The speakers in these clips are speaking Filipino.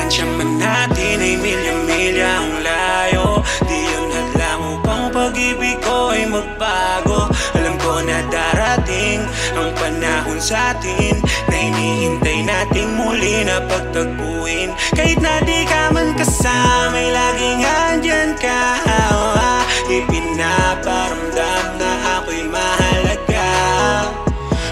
Distansya man natin ay milya-milya ang layo, di yun hadlang upang pag-ibig ko ay magbago. Alam ko na darating ang panahon sa atin na hinihintay nating muli na pagtagpuin. Kahit na di ka man kasama, ay laging andyan ka. Ipinaparamdam na ako'y mahalaga.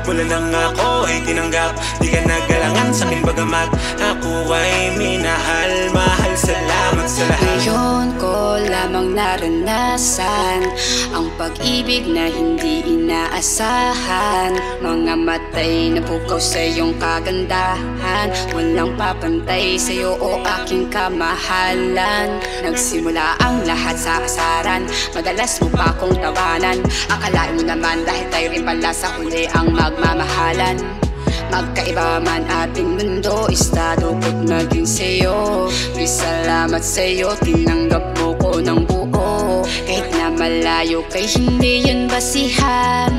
Mula nang ako ay tinanggap, di ka nagalangan sa'kin bagamat ako ay minahal. Mahal, salamat sa lahat. Ngayon ko lamang naranasan ang pag-ibig na hindi inaasahan. Mga matay na bukaw sa iyong kagandahan, walang papantay sa'yo o aking kamahalan. Nagsimula ang lahat sa kasaran, madalas mo pa akong tawanan. Akalain mo naman dahil tayo rin pala sa huli ang magmamahalan. Magkaiba man ating mundo, estado ko't maging sa'yo. May salamat sa'yo, tinanggap mo ko ng buo. Kahit na malayo kay hindi yun basihan,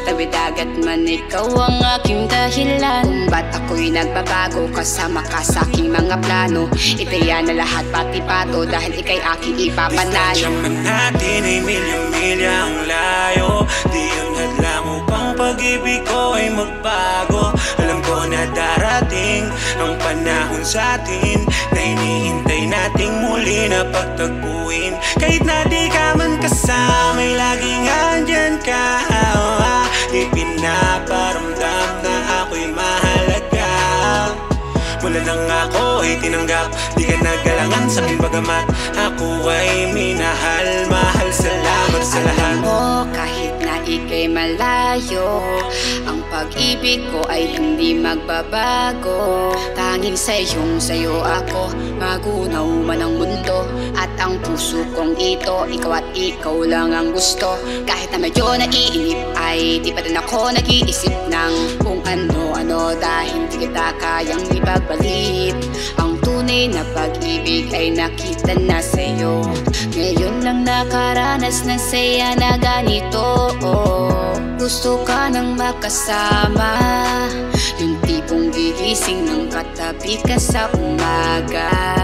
tabi dagat man ikaw ang aking dahilan. Kung ba't ako'y nagbabago, kasama ka sa aking mga plano. Itaya na lahat pati pato dahil ika'y aking ipapanalo. Distansya man natin ay milya-milya ang layo, di yun hadlang upang pag-ibig ko ay magbago. Alam ko na darating ang panahon sa atin na hinihintay nating muli na pagtagpuin. Kahit na di ka man kasama, ay laging andyan ka. Ipinaparamdam na ako'y mahalaga. Mula nang ako ay tinanggap, di ka nagalangan sa'kin bagamat ako ay minahal. Mahal, salamat sa lahat. Alam mo, kahit na ika'y malayo, ang pag-ibig ko ay hindi magbabago. Tanging sa'yo ako, magunaw man ang mundo. At ang puso kong ito, ikaw at ikaw lang ang gusto. Kahit na medyo naiinip, ay di pa rin ako nag-iisip ng kung ano-ano, dahil di kita kayang ipagbalik. Ang tunay na pag-ibig ay nakita na sa'yo. Ngayon lang nakaranas ng saya na ganito. Gusto ka nang makasama, yung tipong gigising ng katabi ka sa umaga.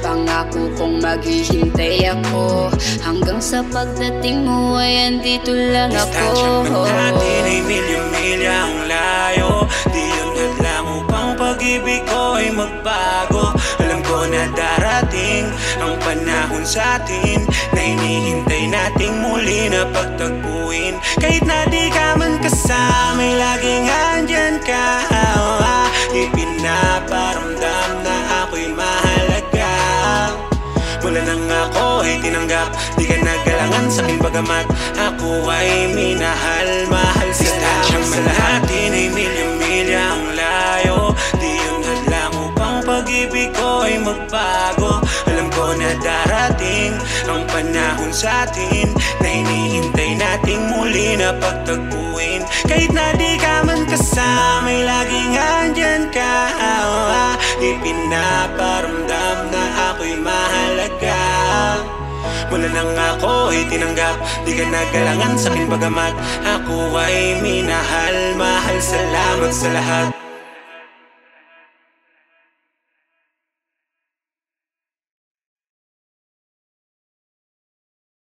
Pangako kong maghihintay ako hanggang sa pagdating mo ay andito lang ako. Distansya man natin ay milya-milya ang layo, di yun hadlang upang pag-ibig ko ay magbago. Alam ko na darating ang panahon sa atin na hinihintay nating muli na pagtagpuin. Kahit na di ka man kasama, ay laging andyan ka. Ipinaparamdam na ako'y mahalaga. Mula nang ako ay tinanggap, di ka nagalangan sa'kin bagamat ako ay minahal. Mahal, salamat sa lahat. Ay milya-milya ang layo, di yun hadlang upang pag-ibig ko ay magbago. Alam ko na darating ang panahon sa atin na hinihintay nating muli na pagtagpuin. Kahit na di ka man kasama, ay laging andyan ka. Ipinaparamdam na ako'y mahalaga. Mula nang ako ay tinanggap, di ka nagalangan sa'kin bagamat ako ay minahal. Mahal, salamat sa lahat.